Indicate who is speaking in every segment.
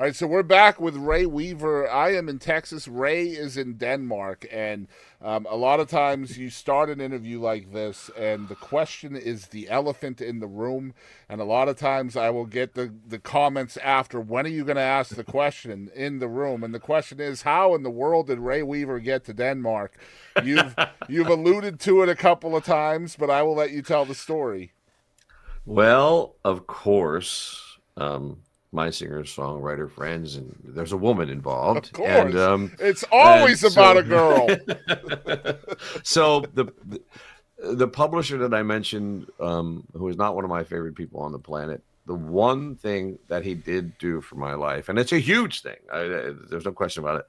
Speaker 1: All right, so we're back with Ray Weaver. I am in Texas. Ray is in Denmark. And a lot of times you start an interview like this, and the question is the elephant in the room. And a lot of times I will get the comments after, when are you going to ask the question in the room? And the question is, how in the world did Ray Weaver get to Denmark? You've alluded to it a couple of times, but I will let you tell the story.
Speaker 2: Well, of course, my singer-songwriter friends, and there's a woman
Speaker 1: Of
Speaker 2: involved,
Speaker 1: course. It's
Speaker 2: and
Speaker 1: always about
Speaker 2: so
Speaker 1: a girl.
Speaker 2: so the publisher that I mentioned, who is not one of my favorite people on the planet, the one thing that he did do for my life, and it's a huge thing, there's no question about it.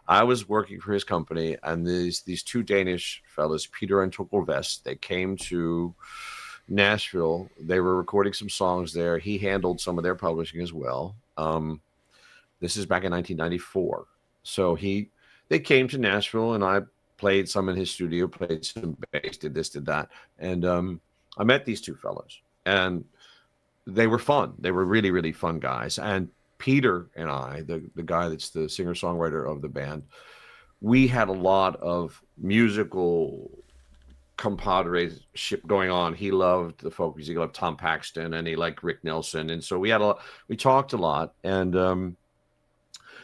Speaker 2: I was working for his company, and these two Danish fellas, Peter and Torkel Vest, they came to Nashville. They were recording some songs there. He handled some of their publishing as well. This is back in 1994. So they came to Nashville, and I played some in his studio, played some bass, did this, did that, and I met these two fellows, and they were fun. They were really, really fun guys. And Peter and I, the guy that's the singer songwriter of the band, we had a lot of musical compadreship going on. He loved the folk music. He loved Tom Paxton, and he liked Rick Nelson. And so we talked a lot. And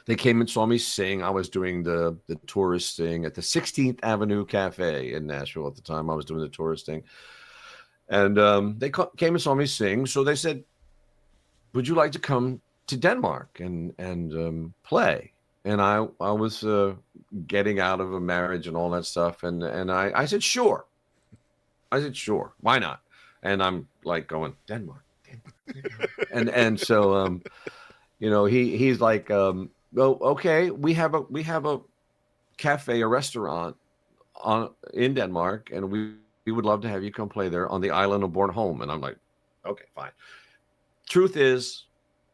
Speaker 2: they came and saw me sing. I was doing the tourist thing at the 16th Avenue Cafe in Nashville at the time. I was doing the tourist thing. And they came and saw me sing. So they said, would you like to come to Denmark and play? And I was getting out of a marriage and all that stuff. And I said, sure. I said, sure, why not? And I'm like going, Denmark, Denmark. And so he's like, oh, okay, we have a cafe, a restaurant in Denmark, and we would love to have you come play there on the island of Bornholm. And I'm like, okay, fine. Truth is,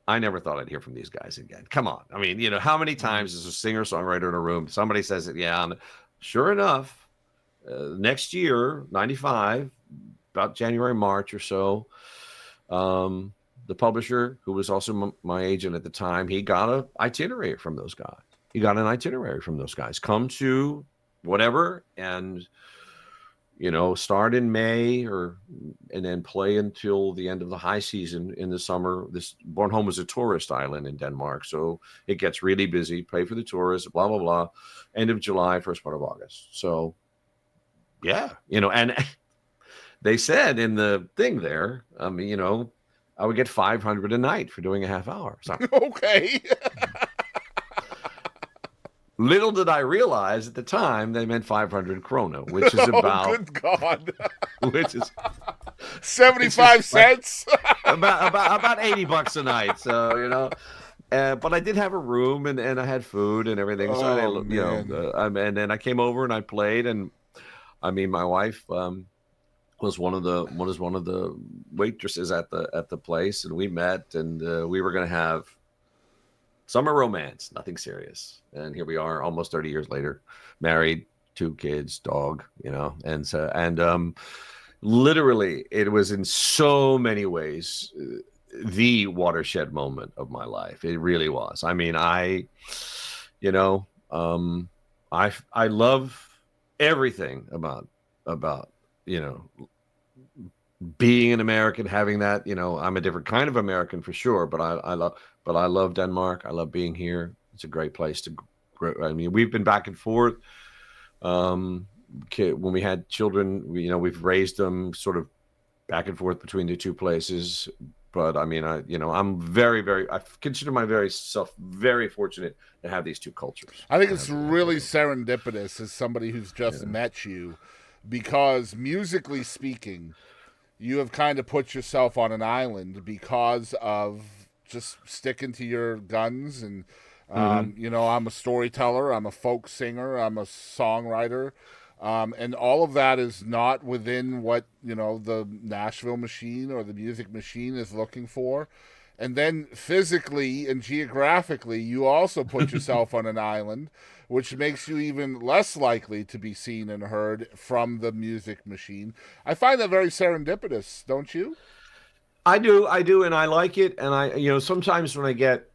Speaker 2: I never thought I'd hear from these guys again. Come on. I mean, how many times is a singer songwriter in a room? Somebody says it. Yeah. And sure enough, next year, 95, about January, March or so, the publisher, who was also my agent at the time, he got an itinerary from those guys. Come to whatever, and start in May and then play until the end of the high season in the summer. This Bornholm is a tourist island in Denmark, so it gets really busy. Play for the tourists, blah blah blah. End of July, first part of August. So yeah, and they said in the thing there, I would get 500 a night for doing a half hour. So
Speaker 1: Okay.
Speaker 2: little did I realize at the time they meant 500 krona, which is
Speaker 1: Oh,
Speaker 2: about,
Speaker 1: good God.
Speaker 2: which is, which is
Speaker 1: 75
Speaker 2: like
Speaker 1: cents?
Speaker 2: about $80 a night. So but I did have a room, and I had food and everything. So
Speaker 1: Oh, man.
Speaker 2: and then I came over and I played, and I mean my wife was one of the waitresses at the place, and we met, and we were going to have summer romance, nothing serious. And here we are, almost 30 years later, married, two kids, dog, and literally, it was in so many ways the watershed moment of my life. It really was. I mean, you know, I love everything about you know being an American, having that. I'm a different kind of American for sure, but I love Denmark. I love being here. It's a great place to grow. I mean, we've been back and forth. When we had children, we've raised them sort of back and forth between the two places. But I mean, I'm very, very, I consider my self very fortunate to have these two cultures.
Speaker 1: I think
Speaker 2: To
Speaker 1: it's
Speaker 2: have
Speaker 1: really
Speaker 2: both.
Speaker 1: serendipitous as somebody who's just
Speaker 2: Yeah.
Speaker 1: met you, because musically speaking, you have kind of put yourself on an island because of just sticking to your guns. And
Speaker 2: Mm-hmm.
Speaker 1: I'm a storyteller, I'm a folk singer, I'm a songwriter, and all of that is not within what the Nashville machine or the music machine is looking for. And then physically and geographically, you also put yourself on an island, which makes you even less likely to be seen and heard from the music machine. I find that very serendipitous, don't you?
Speaker 2: I do, and I like it. And sometimes when I get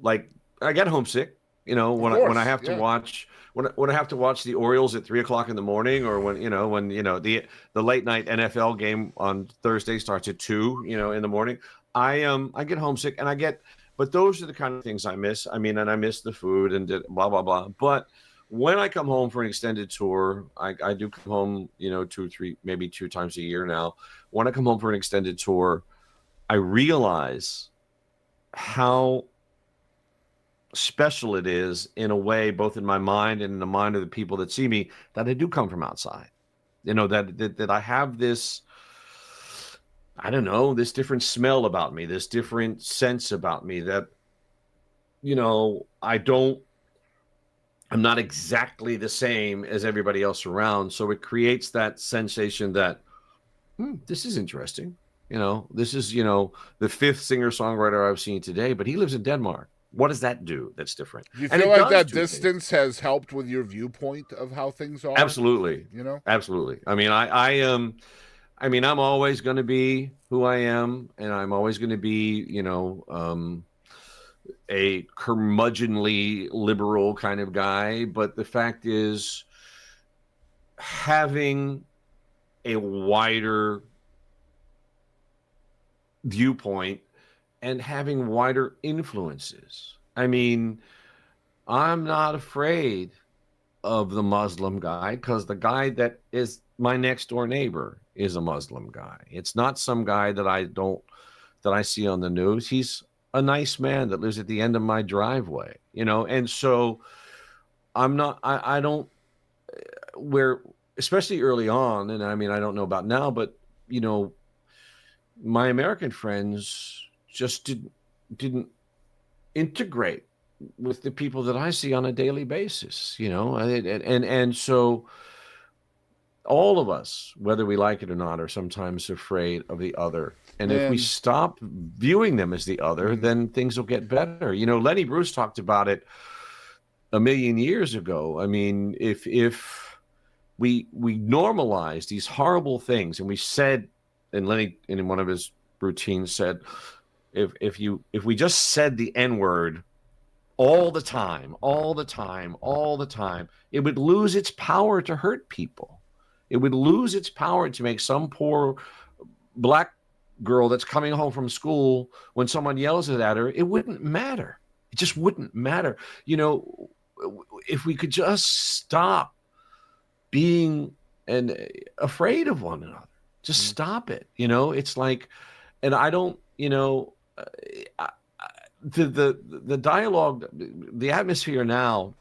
Speaker 2: like I get homesick, you know,
Speaker 1: Of
Speaker 2: when I
Speaker 1: course,
Speaker 2: have to
Speaker 1: yeah.
Speaker 2: watch when I have to watch the Orioles at 3 o'clock in the morning, or when the late night NFL game on Thursday starts at 2, in the morning. I get homesick, and but those are the kind of things I miss. I mean, and I miss the food and blah blah blah. But when I come home for an extended tour, I do come home, 2 3 maybe 2 times a year now. When I come home for an extended tour, I realize how special it is in a way, both in my mind and in the mind of the people that see me, that I do come from outside. That I have this, I don't know, this different smell about me, this different sense about me that, I don't, I'm not exactly the same as everybody else around. So it creates that sensation that, this is interesting. This is, the fifth singer songwriter I've seen today, but he lives in Denmark. What does that do that's different?
Speaker 1: Do you
Speaker 2: And
Speaker 1: feel
Speaker 2: it
Speaker 1: like
Speaker 2: does
Speaker 1: that
Speaker 2: two things.
Speaker 1: distance has helped with your viewpoint of how things are?
Speaker 2: Absolutely.
Speaker 1: You know?
Speaker 2: Absolutely. I mean, I mean, I'm always going to be who I am, and I'm always going to be, a curmudgeonly liberal kind of guy. But the fact is, having a wider viewpoint and having wider influences. I mean, I'm not afraid of the Muslim guy, because the guy that is my next door neighbor is a Muslim guy. It's not some guy that I see on the news. He's a nice man that lives at the end of my driveway, and so I don't, where, especially early on, and I mean, I don't know about now, but my American friends just didn't integrate with the people that I see on a daily basis, and so all of us, whether we like it or not, are sometimes afraid of the other. And if we
Speaker 1: Man.
Speaker 2: stop viewing them as the other,
Speaker 1: Mhm.
Speaker 2: then things will get better. Lenny Bruce talked about it a million years ago. I mean, if we normalize these horrible things, and we said, and Lenny in one of his routines said, if we just said the N word all the time, all the time, all the time, it would lose its power to hurt people. It would lose its power to make some poor black girl that's coming home from school, when someone yells it at her, it wouldn't matter. It just wouldn't matter. If we could just stop being afraid of one another, just
Speaker 1: Mhm.
Speaker 2: stop it. It's like, and I don't, the dialogue, the atmosphere now,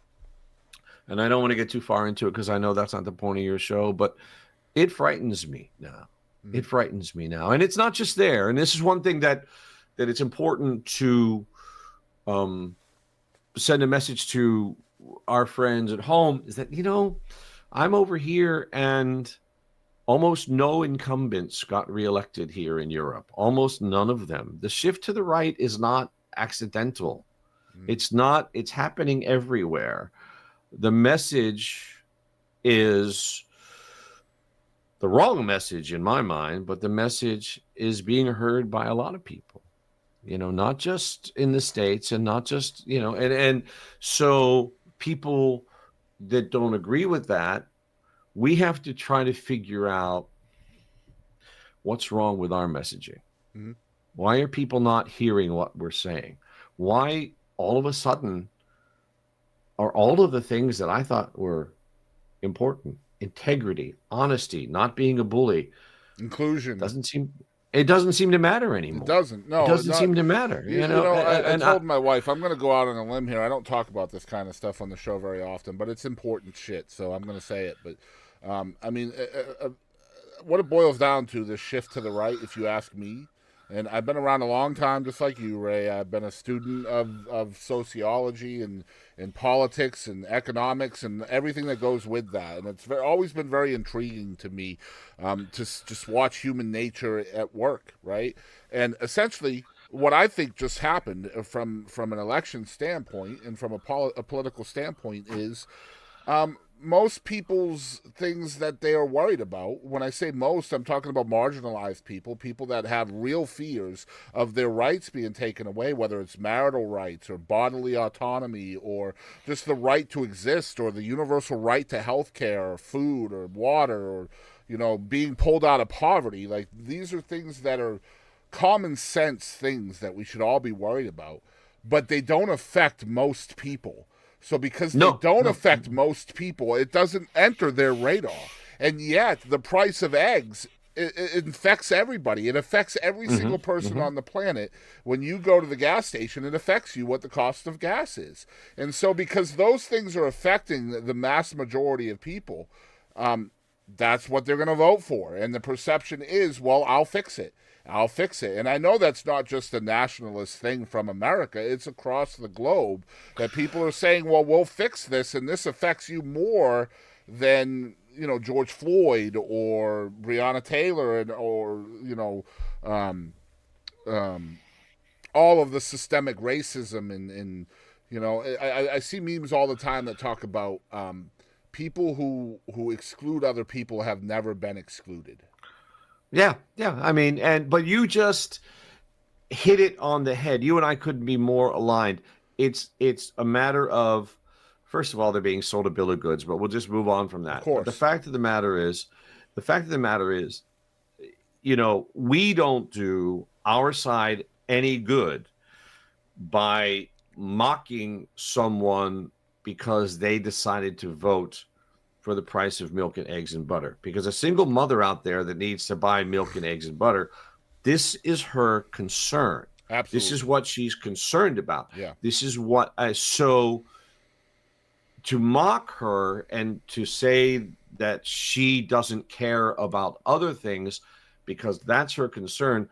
Speaker 2: and I don't want to get too far into it because I know that's not the point of your show, but it frightens me now.
Speaker 1: Mhm.
Speaker 2: It frightens me now, and it's not just there. And this is one thing that it's important to um, send a message to our friends at home, is that I'm over here, and almost no incumbents got reelected here in Europe. Almost none of them. The shift to the right is not accidental.
Speaker 1: Mhm.
Speaker 2: It's not. It's happening everywhere. The message is the wrong message in my mind, but the message is being heard by a lot of people, not just in the States, and not just, and so people that don't agree with that, we have to try to figure out what's wrong with our messaging.
Speaker 1: Mhm.
Speaker 2: Why are people not hearing what we're saying? Why all of a sudden are all of the things that I thought were important, integrity, honesty, not being a bully,
Speaker 1: Inclusion.
Speaker 2: doesn't seem it doesn't seem to matter
Speaker 1: It
Speaker 2: anymore.
Speaker 1: doesn't.
Speaker 2: It
Speaker 1: No,
Speaker 2: doesn't
Speaker 1: not.
Speaker 2: seem to matter,
Speaker 1: I
Speaker 2: and
Speaker 1: told my wife I'm going to go out on a limb here. I don't talk about this kind of stuff on the show very often, but it's important shit, so I'm going to say it. But I mean, what it boils down to, this shift to the right, if you ask me, and I've been around a long time, just like you, Ray. I've been a student of sociology and politics and economics and everything that goes with that, and it's always been very intriguing to me to just watch human nature at work, right? And essentially, what I think just happened from an election standpoint and from a political standpoint is most people's things that they are worried about, when I say most, I'm talking about marginalized people, people that have real fears of their rights being taken away, whether it's marital rights or bodily autonomy or just the right to exist or the universal right to health care or food or water or, being pulled out of poverty. Like, these are things that are common sense things that we should all be worried about, but they don't affect most people. So because they
Speaker 2: No,
Speaker 1: don't
Speaker 2: no.
Speaker 1: affect most people, it doesn't enter their radar. And yet the price of eggs, it affects everybody. It affects every single person on the planet. When you go to the gas station, it affects you what the cost of gas is. And so because those things are affecting the mass majority of people, that's what they're going to vote for. And the perception is, well, I'll fix it. I'll fix it. And I know that's not just a nationalist thing from America. It's across the globe that people are saying, well, we'll fix this, and this affects you more than, George Floyd or Breonna Taylor or, all of the systemic racism and I see memes all the time that talk about people who exclude other people have never been excluded.
Speaker 2: Yeah, yeah. I mean, but you just hit it on the head. You and I couldn't be more aligned. It's a matter of, first of all, they're being sold a bill of goods, but we'll just move on from that.
Speaker 1: Of course.
Speaker 2: But the fact of the matter is, we don't do our side any good by mocking someone because they decided to vote for the price of milk and eggs and butter. Because a single mother out there that needs to buy milk and eggs and butter, this is her concern.
Speaker 1: Absolutely.
Speaker 2: This is what she's concerned about.
Speaker 1: Yeah.
Speaker 2: This is what so to mock her and to say that she doesn't care about other things because that's her concern.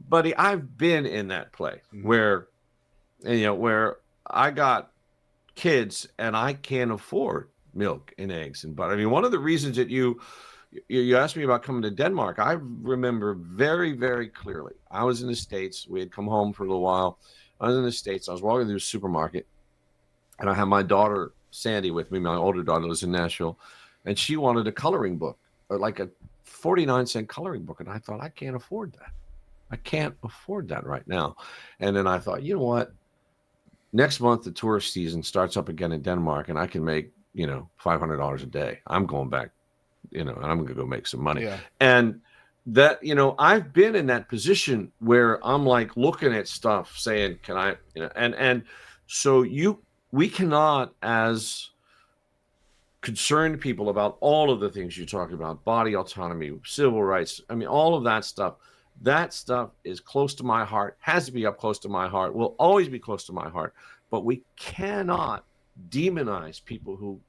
Speaker 2: Buddy, I've been in that place where I got kids and I can't afford milk and eggs and butter. I mean, one of the reasons that you asked me about coming to Denmark, I remember very, very clearly. I was in the States. We had come home for a little while. I was in the States. I was walking through a supermarket, and I had my daughter, Sandy, with me. My older daughter lives in Nashville, and she wanted a coloring book, like a 49-cent coloring book. And I thought, I can't afford that. I can't afford that right now. And then I thought, you know what? Next month, the tourist season starts up again in Denmark, and I can make, $500 a day. I'm going back, and I'm going to go make some money.
Speaker 1: Yeah.
Speaker 2: And that, I've been in that position where I'm like looking at stuff saying, can I, and so we cannot, as concerned people about all of the things you talk about, body autonomy, civil rights, I mean, all of that stuff is close to my heart, has to be up close to my heart, will always be close to my heart. But we cannot demonize people who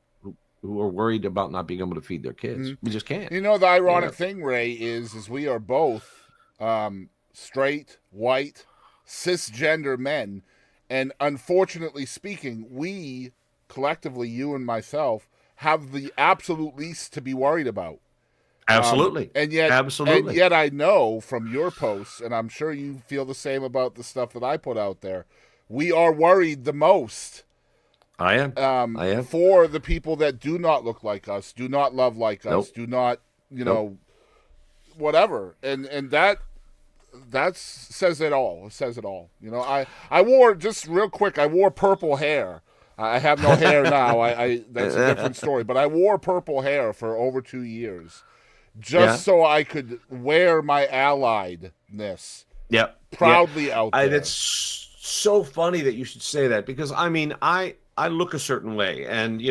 Speaker 2: are worried about not being able to feed their kids. We just can't.
Speaker 1: The ironic thing, Ray, is we are both straight, white, cisgender men. And unfortunately speaking, we collectively, you and myself, have the absolute least to be worried about.
Speaker 2: Absolutely.
Speaker 1: And yet I know from your posts, and I'm sure you feel the same about the stuff that I put out there, we are worried the most.
Speaker 2: I am.
Speaker 1: For the people that do not look like us, do not love like us, do not, whatever. And that says it all. It says it all. I wore, just real quick, I wore purple hair. I have no hair now. That's a different story. But I wore purple hair for over 2 years. Just so I could wear my alliedness proudly out there.
Speaker 2: It's so funny that you should say that, because I mean, I look a certain way, and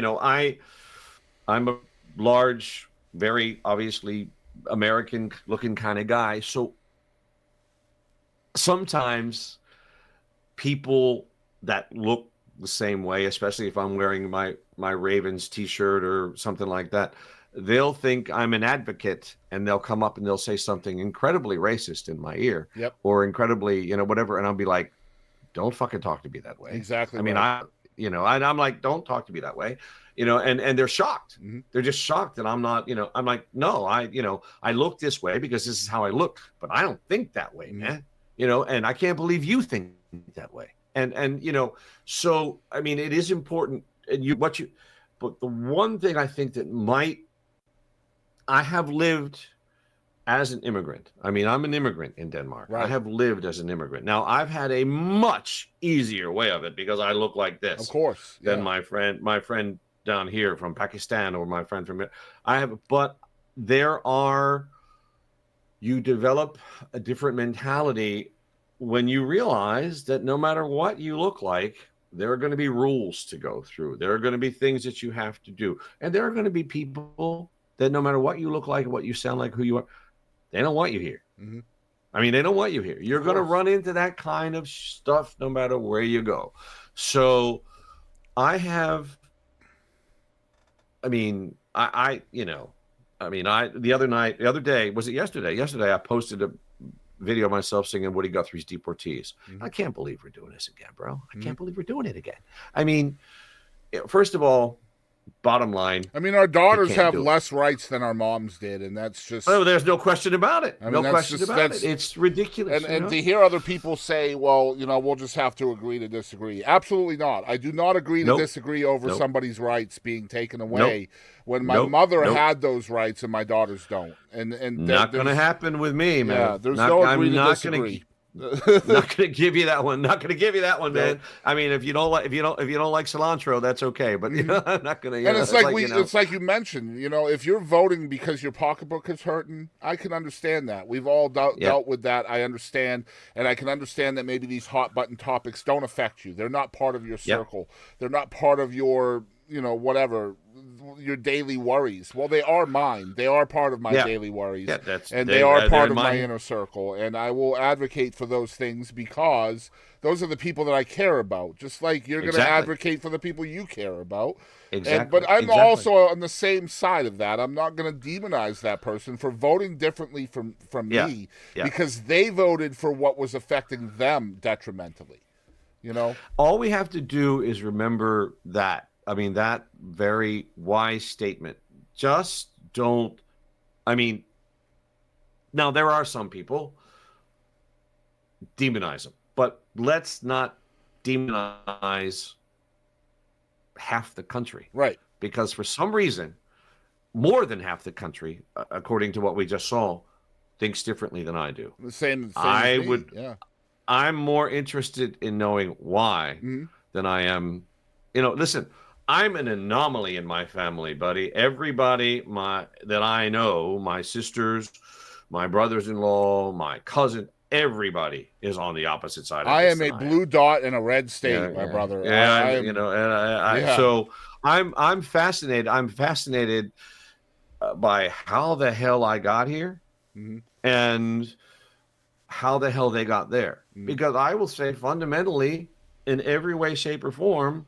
Speaker 2: I'm a large, very obviously American looking kind of guy. So sometimes people that look the same way, especially if I'm wearing my Ravens t-shirt or something like that, they'll think I'm an advocate, and they'll come up and they'll say something incredibly racist in my ear, or incredibly, whatever. And I'll be like, don't fucking talk to me that way.
Speaker 1: Exactly.
Speaker 2: I mean, and I'm like, don't talk to me that way, and they're shocked. They're just shocked that I'm not, I'm like, no, I look this way because this is how I look, but I don't think that way, man, and I can't believe you think that way. And so, I mean, it is important. And But the one thing I think that I have lived as an immigrant. I mean, I'm an immigrant in Denmark.
Speaker 1: Right.
Speaker 2: I have lived as an immigrant. Now, I've had a much easier way of it because I look like this.
Speaker 1: Of course.
Speaker 2: Than my friend down here from Pakistan, or my friend from but you develop a different mentality when you realize that no matter what you look like, there are going to be rules to go through. There are going to be things that you have to do. And there are going to be people that no matter what you look like, what you sound like, who you are, they don't want you here.
Speaker 1: Mm-hmm.
Speaker 2: I mean, they don't want you here. You're going to run into that kind of stuff no matter where you go. So the other day, was it yesterday? Yesterday, I posted a video of myself singing Woody Guthrie's Deportees.
Speaker 1: Mm-hmm.
Speaker 2: I can't believe we're doing this again, bro. I can't believe we're doing it again. I mean, first of all, bottom line.
Speaker 1: I mean, our daughters have less rights than our moms did, and that's just...
Speaker 2: Oh, there's no question about it.
Speaker 1: I mean,
Speaker 2: no question about it. It's ridiculous.
Speaker 1: And to hear other people say, well, we'll just have to agree to disagree. Absolutely not. I do not agree to disagree over somebody's rights being taken away when my mother had those rights and my daughters don't. And
Speaker 2: not going to happen with me, man.
Speaker 1: Yeah, there's no agree to disagree.
Speaker 2: Not going to give you that one. Not going to give you that one, man. I mean, if you don't like cilantro, that's okay. But I'm not going to.
Speaker 1: And it's like you mentioned. If you're voting because your pocketbook is hurting, I can understand that. We've all dealt with that. I understand, and I can understand that maybe these hot button topics don't affect you. They're not part of your circle. They're not part of your whatever. Your daily worries. Well, they are mine. They are part of my daily worries. And they are part of my inner circle. And I will advocate for those things because those are the people that I care about. Just like you're going to advocate for the people you care about.
Speaker 2: Exactly.
Speaker 1: But I'm also on the same side of that. I'm not going to demonize that person for voting differently from me because they voted for what was affecting them detrimentally.
Speaker 2: All we have to do is remember that. I mean, that very wise statement. Just don't. I mean, now there are some people, demonize them, but let's not demonize half the country.
Speaker 1: Right.
Speaker 2: Because for some reason, more than half the country, according to what we just saw, thinks differently than I do.
Speaker 1: The same
Speaker 2: I
Speaker 1: as me.
Speaker 2: would.
Speaker 1: Yeah.
Speaker 2: I'm more interested in knowing why than I am. Listen. I'm an anomaly in my family, buddy. Everybody that I know, my sisters, my brothers-in-law, my cousin, everybody is on the opposite side of
Speaker 1: I
Speaker 2: this.
Speaker 1: am a blue dot in a red state, my brother.
Speaker 2: Yeah, so I'm fascinated. I'm fascinated by how the hell I got here and how the hell they got there. Because I will say fundamentally, in every way, shape, or form,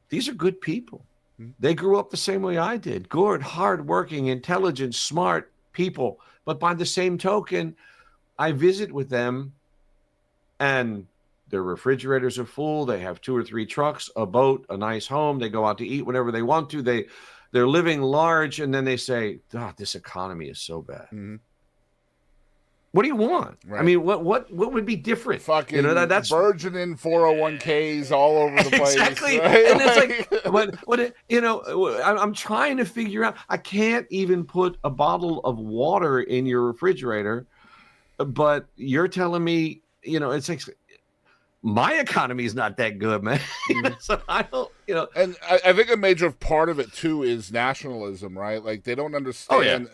Speaker 2: these are good people. They grew up the same way I did. Good, hardworking, intelligent, smart people. But by the same token, I visit with them and their refrigerators are full. They have 2 or 3 trucks, a boat, a nice home. They go out to eat whenever they want to. They're living large. And then they say, this economy is so bad. What do you want?
Speaker 1: Right.
Speaker 2: I mean, what would be different?
Speaker 1: Fucking that's burgeoning 401ks all over the place.
Speaker 2: Exactly.
Speaker 1: Right?
Speaker 2: And it's like, I'm trying to figure out. I can't even put a bottle of water in your refrigerator, but you're telling me, it's like my economy is not that good, man. So I don't,
Speaker 1: And I think a major part of it too is nationalism, right? Like they don't understand.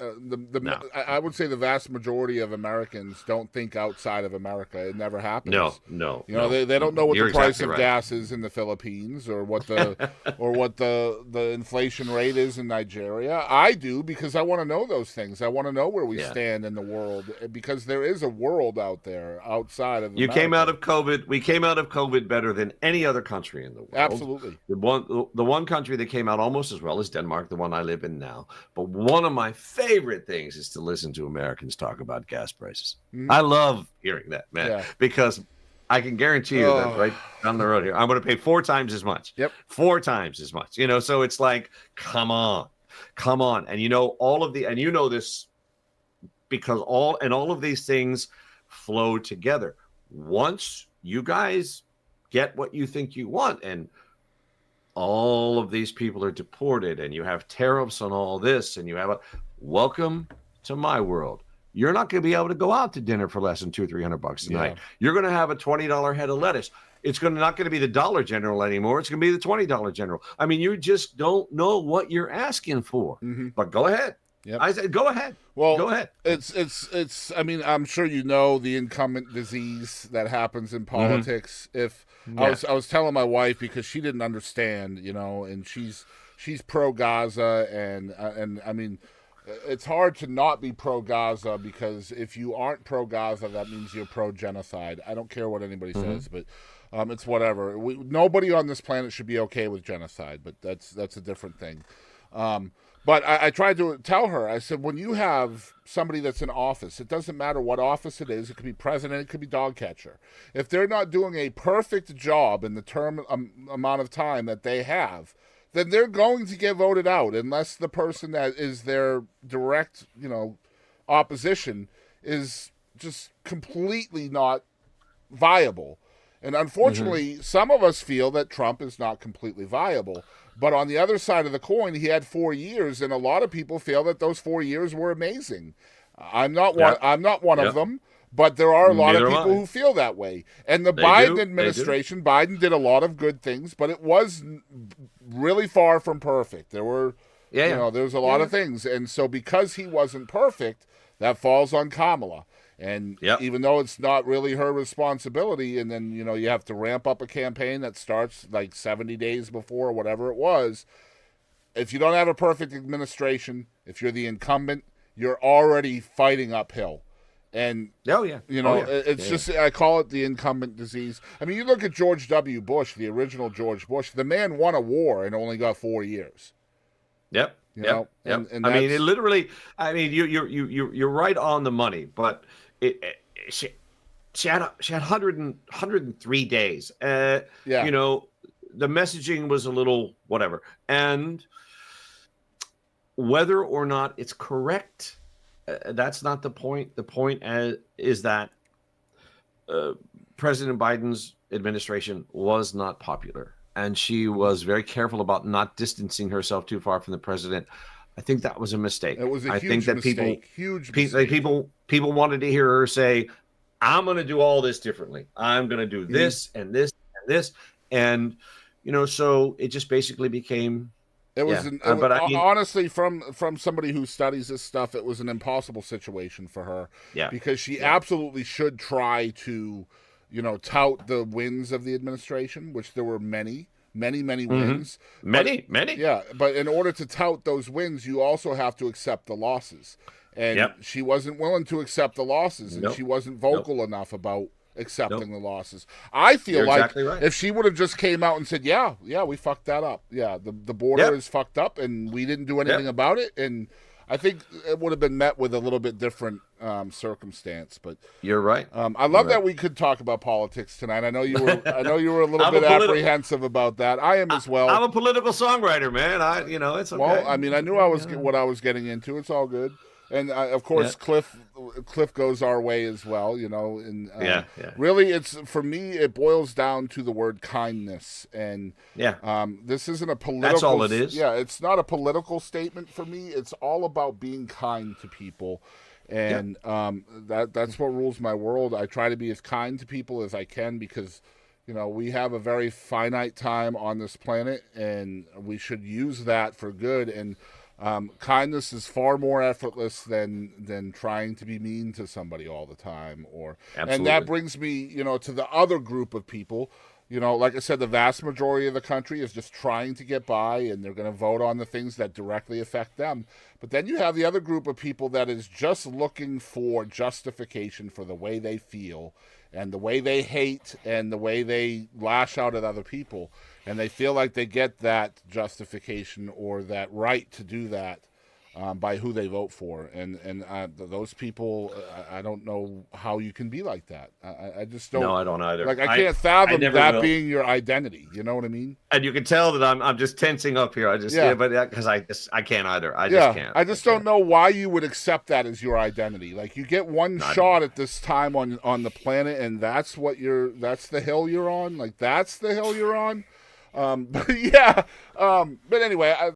Speaker 1: I would say the vast majority of Americans don't think outside of America. It never happens.
Speaker 2: No.
Speaker 1: They don't know what the price of
Speaker 2: right.
Speaker 1: gas is in the Philippines or what the inflation rate is in Nigeria. I do because I want to know those things. I want to know where we stand in the world because there is a world out there outside of.
Speaker 2: You
Speaker 1: America.
Speaker 2: came out of COVID. We came out of COVID better than any other country in the world.
Speaker 1: Absolutely.
Speaker 2: The one country that came out almost as well as Denmark, the one I live in now. But one of my favorite things is to listen to Americans talk about gas prices. I love hearing that, man, because I can guarantee you that right down the road here, I'm going to pay 4 times as much.
Speaker 1: Yep.
Speaker 2: 4 times as much. So it's like, come on. And all of this because all of these things flow together. Once you guys get what you think you want, and all of these people are deported and you have tariffs on all this and you have a welcome to my world. You're not going to be able to go out to dinner for less than $200 or $300 a night. You're going to have a $20 head of lettuce. It's not going to be the Dollar General anymore. It's going to be the $20 General. I mean, you just don't know what you're asking for.
Speaker 1: Mm-hmm.
Speaker 2: But go ahead.
Speaker 1: Yep.
Speaker 2: I said, go ahead.
Speaker 1: Well,
Speaker 2: go ahead.
Speaker 1: It's. I mean, I'm sure you know the incumbent disease that happens in politics. Mm-hmm. If I was telling my wife because she didn't understand, and she's pro Gaza, and I mean, it's hard to not be pro Gaza because if you aren't pro Gaza, that means you're pro genocide. I don't care what anybody says, but. It's whatever. Nobody on this planet should be okay with genocide, but that's a different thing. But I tried to tell her, I said, when you have somebody that's in office, it doesn't matter what office it is. It could be president, it could be dog catcher. If they're not doing a perfect job in the term amount of time that they have, then they're going to get voted out unless the person that is their direct, opposition is just completely not viable. And unfortunately, some of us feel that Trump is not completely viable. But on the other side of the coin, he had 4 years, and a lot of people feel that those 4 years were amazing. I'm not one of them, but there are a lot of people who feel that way. And the Biden administration, Biden did a lot of good things, but it was really far from perfect. There were, there's a lot of things. And so because he wasn't perfect, that falls on Kamala. And even though it's not really her responsibility, and then, you have to ramp up a campaign that starts like 70 days before or whatever it was, if you don't have a perfect administration, if you're the incumbent, you're already fighting uphill. And, it's just, I call it the incumbent disease. I mean, you look at George W. Bush, the original George Bush, the man won a war and only got 4 years.
Speaker 2: Yep. And I mean, it literally, you're right on the money, but she had 103 days. The messaging was a little whatever. And whether or not it's correct, that's not the point. The point is that President Biden's administration was not popular. And she was very careful about not distancing herself too far from the president. I think that was a mistake.
Speaker 1: It was a huge mistake.
Speaker 2: People wanted to hear her say, I'm going to do all this differently. I'm going to do this and this and this. And, so it just basically became.
Speaker 1: Honestly, from somebody who studies this stuff, it was an impossible situation for her.
Speaker 2: Yeah.
Speaker 1: Because she absolutely should try to, tout the wins of the administration, which there were many wins.
Speaker 2: Many.
Speaker 1: Yeah, but in order to tout those wins, you also have to accept the losses. And she wasn't willing to accept the losses, and she wasn't vocal enough about accepting the losses. I feel if she would have just came out and said, yeah, we fucked that up. Yeah, the border is fucked up, and we didn't do anything about it, and I think it would have been met with a little bit different circumstance. But
Speaker 2: you're right.
Speaker 1: I love that we could talk about politics tonight. I know you were. a little bit apprehensive about that. I am as well.
Speaker 2: I'm a political songwriter, man. It's okay.
Speaker 1: Well, I mean, I knew what I was getting into. It's all good. And of course, Cliff goes our way as well. And really, it's for me. It boils down to the word kindness, and this isn't a political.
Speaker 2: That's all it is.
Speaker 1: Yeah, it's not a political statement for me. It's all about being kind to people, and that's what rules my world. I try to be as kind to people as I can because, we have a very finite time on this planet, and we should use that for good. And kindness is far more effortless than trying to be mean to somebody all the time. And that brings me, to the other group of people. Like I said, the vast majority of the country is just trying to get by, and they're going to vote on the things that directly affect them. But then you have the other group of people that is just looking for justification for the way they feel and the way they hate and the way they lash out at other people. And they feel like they get that justification or that right to do that by who they vote for. And those people, I don't know how you can be like that. I just don't.
Speaker 2: No, I don't either.
Speaker 1: Like, I can't fathom that being your identity. You know what I mean?
Speaker 2: And you can tell that I'm just tensing up here. Because I can't either. I just can't.
Speaker 1: I just don't know why you would accept that as your identity. Like, you get one shot at this time on the planet, and that's the hill you're on. Like, that's the hill you're on. But yeah. But anyway,